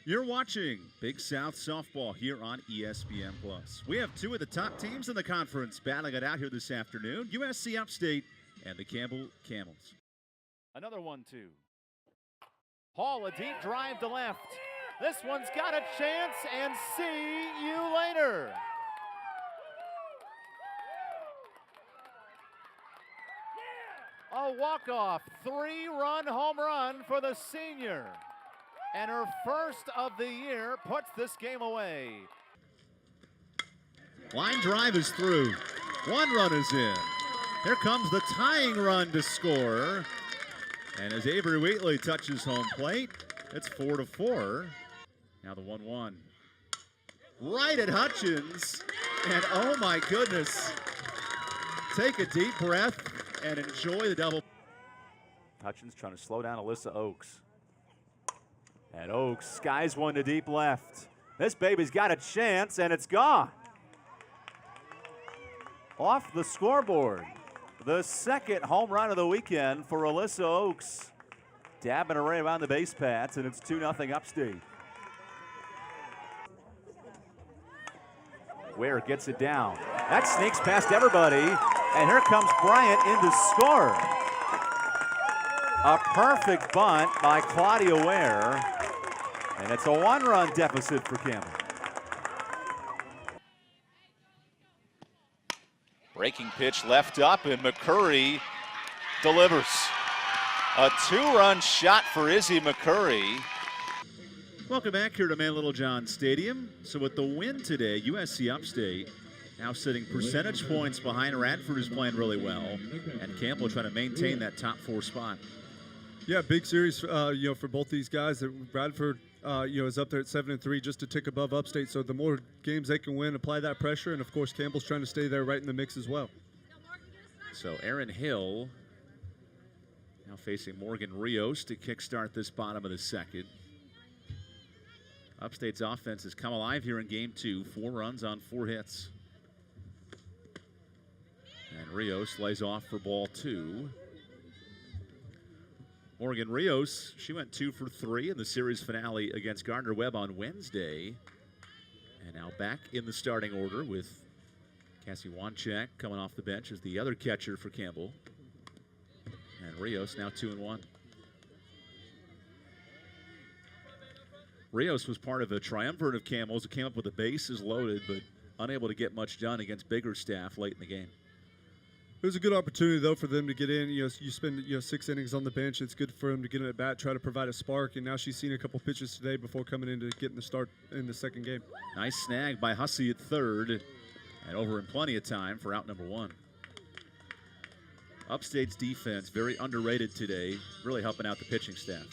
You're watching Big South Softball here on ESPN+. We have two of the top teams in the conference battling it out here this afternoon, USC Upstate and the Campbell Camels. Another 1-2. Hall, a deep drive to left. This one's got a chance, and see you later. A walk-off, 3-run home run for the senior. And her first of the year puts this game away. Line drive is through. 1 run is in. Here comes the tying run to score. And as Avery Wheatley touches home plate, it's 4-4. Now the 1-1. Right at Hutchins. And oh my goodness. Take a deep breath and enjoy the double. Hutchins trying to slow down Alyssa Oaks. And Oaks skies one to deep left. This baby's got a chance, and it's gone. Off the scoreboard. The second home run of the weekend for Alyssa Oaks. Dabbing her around the base paths, and it's 2-0 Upstate. Ware gets it down. That sneaks past everybody, and here comes Bryant in to score. A perfect bunt by Claudia Ware, and it's a 1-run deficit for Campbell. Breaking pitch left up, and McCurry delivers. A 2-run shot for Izzy McCurry. Welcome back here to Man Littlejohn Stadium. So with the win today, USC Upstate now sitting percentage points behind. Radford, is playing really well, and Campbell trying to maintain that top 4 spot. Yeah, big series, for both these guys. That Bradford, is up there at 7-3, just a tick above Upstate. So the more games they can win, apply that pressure, and of course Campbell's trying to stay there right in the mix as well. So Aaron Hill now facing Morgan Rios to kickstart this bottom of the second. Upstate's offense has come alive here in game 2. 4 runs on 4 hits. And Rios lays off for ball 2. Morgan Rios, she went 2 for 3 in the series finale against Gardner-Webb on Wednesday. And now back in the starting order with Cassie Wanchek coming off the bench as the other catcher for Campbell. And Rios now 2-1. Rios was part of a triumvirate of Camels who came up with the bases loaded, but unable to get much done against Biggerstaff late in the game. It was a good opportunity, though, for them to get in. You spend 6 innings on the bench. It's good for them to get in at bat, try to provide a spark. And now she's seen a couple pitches today before coming in to getting the start in the second game. Nice snag by Hussey at third, and over in plenty of time for out number 1. Upstate's defense very underrated today, really helping out the pitching staff.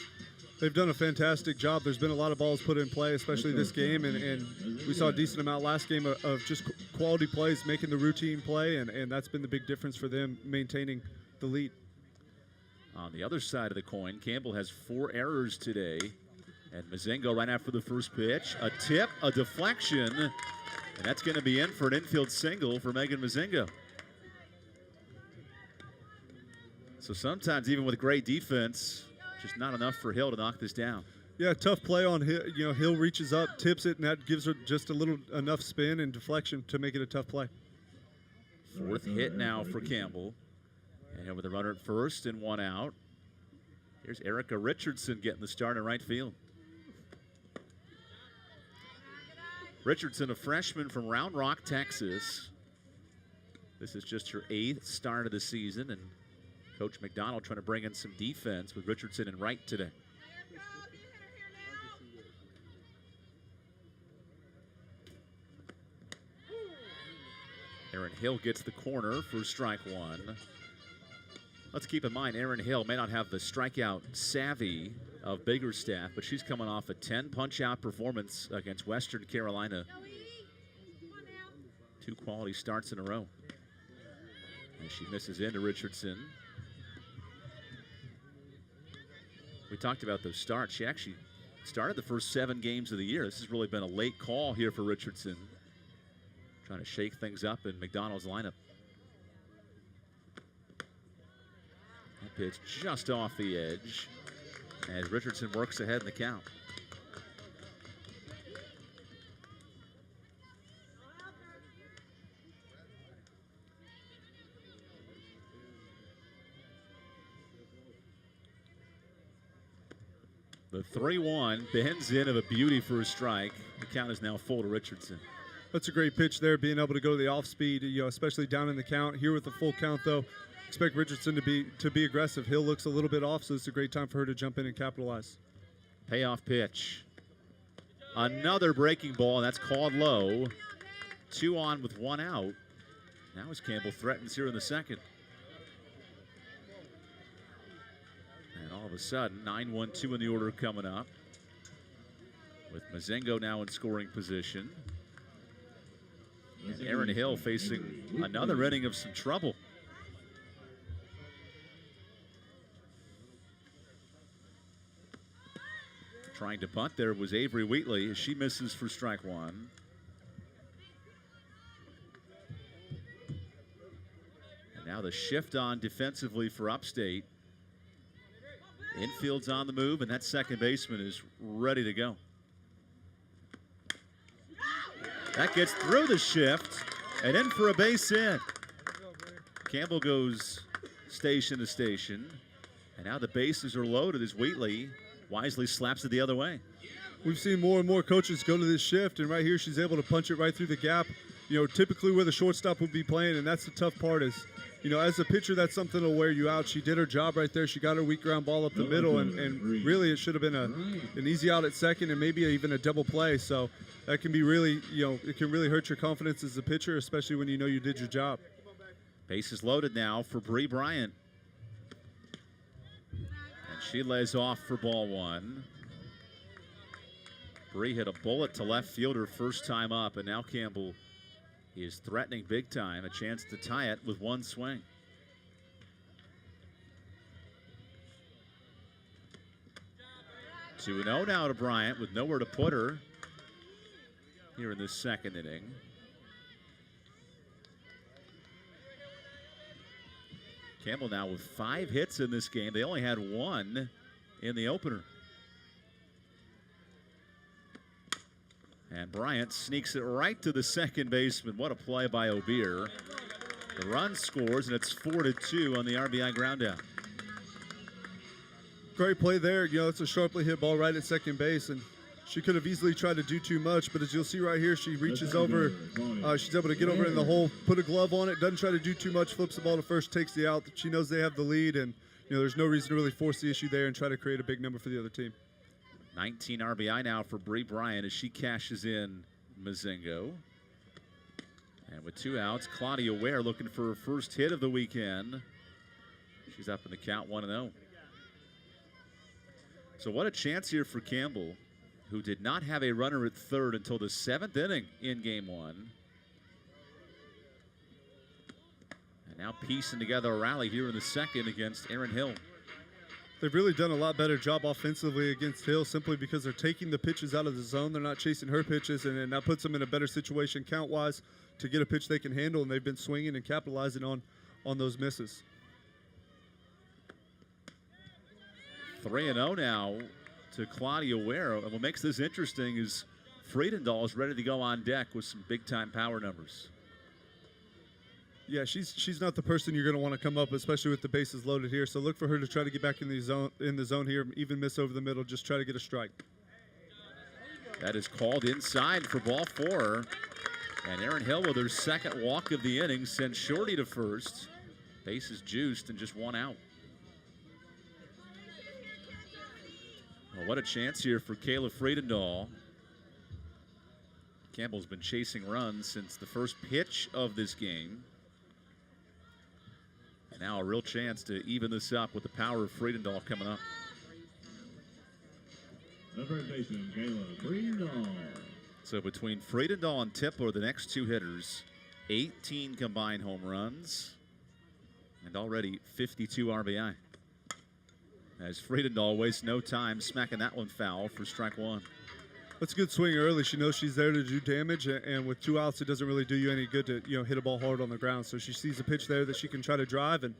They've done a fantastic job. There's been a lot of balls put in play, especially this game, and we saw a decent amount last game of just quality plays, making the routine play, and that's been the big difference for them, maintaining the lead. On the other side of the coin, Campbell has 4 errors today, and Mazingo right after the first pitch, a tip, a deflection, and that's going to be in for an infield single for Megan Mazingo. So sometimes even with great defense, just not enough for Hill to knock this down. Yeah, tough play on Hill. Hill reaches up, tips it, and that gives her just enough spin and deflection to make it a tough play. 4th hit now for Campbell. And with a runner at first and 1 out. Here's Erica Richardson getting the start in right field. Richardson, a freshman from Round Rock, Texas. This is just her 8th start of the season, and Coach McDonald trying to bring in some defense with Richardson in right today. Aaron Hill gets the corner for strike 1. Let's keep in mind, Aaron Hill may not have the strikeout savvy of Biggerstaff, but she's coming off a 10 punch-out performance against Western Carolina. 2 quality starts in a row. And she misses into Richardson. We talked about those starts. She actually started the first 7 games of the year. This has really been a late call here for Richardson, trying to shake things up in McDonald's lineup. That pitch just off the edge as Richardson works ahead in the count. The 3-1 bends in of a beauty for a strike. The count is now full to Richardson. That's a great pitch there, being able to go to the off speed, especially down in the count. Here with the full count, though, expect Richardson to be aggressive. Hill looks a little bit off, so it's a great time for her to jump in and capitalize. Payoff pitch. Another breaking ball, and that's called low. 2 on with 1 out. Now as Campbell threatens here in the second. And all of a sudden, 9-1-2 in the order coming up. With Mozingo now in scoring position. And Erin Hill facing another inning of some trouble. Trying to bunt there was Avery Wheatley as she misses for strike 1. And now the shift on defensively for Upstate. Infield's on the move, and that second baseman is ready to go. That gets through the shift and in for a base hit. Campbell goes station to station, and now the bases are loaded as Wheatley wisely slaps it the other way. We've seen more and more coaches go to this shift, and right here she's able to punch it right through the gap. Typically where the shortstop would be playing, and that's the tough part is, as a pitcher, that's something to wear you out. She did her job right there. She got her weak ground ball up the middle, and really it should have been an easy out at second and maybe even a double play. So that can be really, it can really hurt your confidence as a pitcher, especially when you did your job. Bases loaded now for Bree Bryant. She lays off for ball 1. Bree hit a bullet to left field her first time up, and now Campbell is threatening big time, a chance to tie it with 1 swing. Two 2-0 now to Bryant with nowhere to put her here in this second inning. Campbell now with 5 hits in this game. They only had 1 in the opener. And Bryant sneaks it right to the second baseman. What a play by Obeer. The run scores, and it's 4-2 on the RBI ground out. Great play there. It's a sharply hit ball right at second base, and she could have easily tried to do too much, but as you'll see right here, she reaches over. She's able to get over in the hole, put a glove on it, doesn't try to do too much, flips the ball to first, takes the out. She knows they have the lead, and there's no reason to really force the issue there and try to create a big number for the other team. 19 RBI now for Bree Bryant as she cashes in Mozingo. And with 2 outs, Claudia Ware looking for her first hit of the weekend. She's up in the count 1-0. So what a chance here for Campbell, who did not have a runner at third until the 7th inning in game 1. And now piecing together a rally here in the second against Erin Hill. They've really done a lot better job offensively against Hill simply because they're taking the pitches out of the zone. They're not chasing her pitches, and that puts them in a better situation count-wise to get a pitch they can handle, and they've been swinging and capitalizing on those misses. 3-0 now to Claudia Ware. And what makes this interesting is Friedendahl is ready to go on deck with some big-time power numbers. Yeah, she's not the person you're going to want to come up, especially with the bases loaded here. So look for her to try to get back in the zone here, even miss over the middle, just try to get a strike. That is called inside for ball 4. And Erin Hill with her second walk of the inning sends Shorty to first. Bases juiced and just 1 out. Well, what a chance here for Kayla Friedendahl. Campbell's been chasing runs since the first pitch of this game. And now a real chance to even this up with the power of Friedendahl coming up. The first baseman, Kayla Friedendahl. So between Friedendahl and Tipler, the next 2 hitters, 18 combined home runs and already 52 RBI. As Friedendahl wastes no time smacking that one foul for strike 1. That's a good swing early. She knows she's there to do damage, and with 2 outs, it doesn't really do you any good to hit a ball hard on the ground. So she sees a pitch there that she can try to drive, and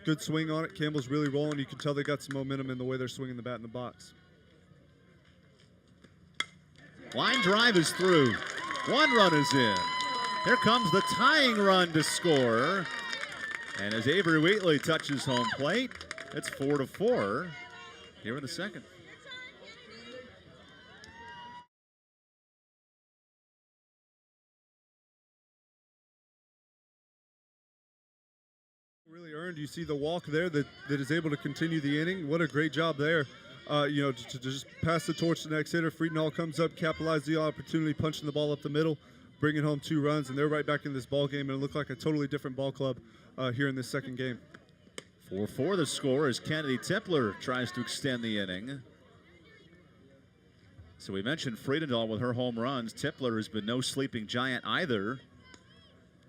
good swing on it. Campbell's really rolling. You can tell they got some momentum in the way they're swinging the bat in the box. Line drive is through. 1 run is in. Here comes the tying run to score. And as Avery Wheatley touches home plate, it's 4-4 here in the second. You see the walk there that is able to continue the inning. What a great job there. To just pass the torch to the next hitter. Friedenthal comes up, capitalizes the opportunity, punching the ball up the middle, bringing home 2 runs, and they're right back in this ball game, and it looked like a totally different ball club here in this second game. 4-4 the score as Kennedy Tipler tries to extend the inning. So we mentioned Friedenthal with her home runs. Tipler has been no sleeping giant either.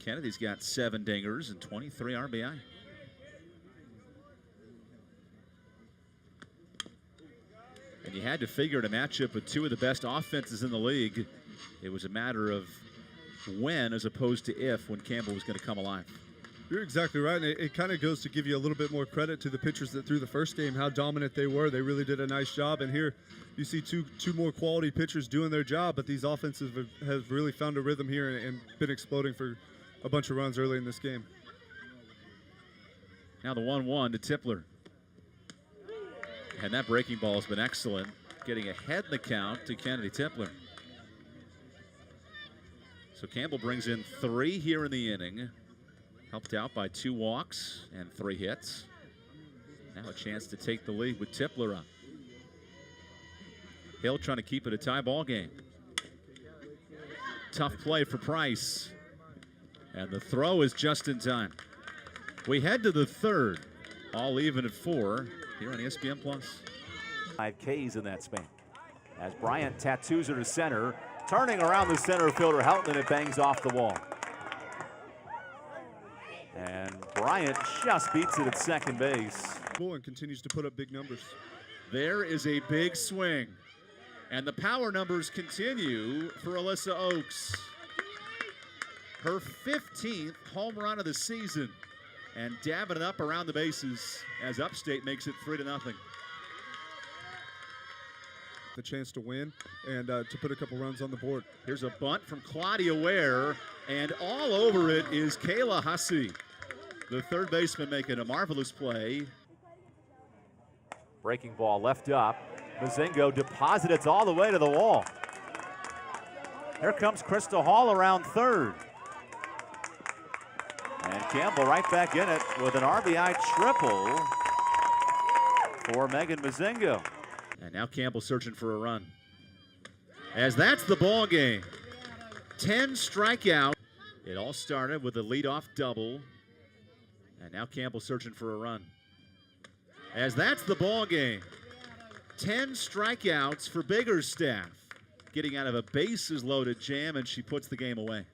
Kennedy's got 7 dingers and 23 RBI. And you had to figure in a matchup with 2 of the best offenses in the league, it was a matter of when as opposed to if when Campbell was going to come alive. You're exactly right, and it kind of goes to give you a little bit more credit to the pitchers that threw the first game, how dominant they were. They really did a nice job, and here you see two more quality pitchers doing their job, but these offenses have really found a rhythm here and been exploding for a bunch of runs early in this game. Now the 1-1 to Tipler. And that breaking ball has been excellent, getting ahead in the count to Kennedy Tipler. So Campbell brings in 3 here in the inning. Helped out by 2 walks and 3 hits. Now a chance to take the lead with Tipler up. Hill trying to keep it a tie ball game. Tough play for Price. And the throw is just in time. We head to the 3rd. All even at 4 here on ESPN Plus. 5 Ks in that span. As Bryant tattoos her to center, turning around the center fielder Helton, it bangs off the wall. And Bryant just beats it at second base. Cool, and continues to put up big numbers. There is a big swing. And the power numbers continue for Alyssa Oaks. Her 15th home run of the season. And dabbing it up around the bases as Upstate makes it 3-0. The chance to win and to put a couple runs on the board. Here's a bunt from Claudia Ware, and all over it is Kayla Hussey. The third baseman making a marvelous play. Breaking ball left up. Mozingo deposits all the way to the wall. Here comes Krista Hall around third. And Campbell right back in it with an RBI triple for Megan Mozingo. And now Campbell searching for a run. As that's the ball game. 10 strikeouts. It all started with a leadoff double. And now Campbell searching for a run. As that's the ball game. 10 strikeouts for Biggerstaff. Getting out of a bases loaded jam, and she puts the game away.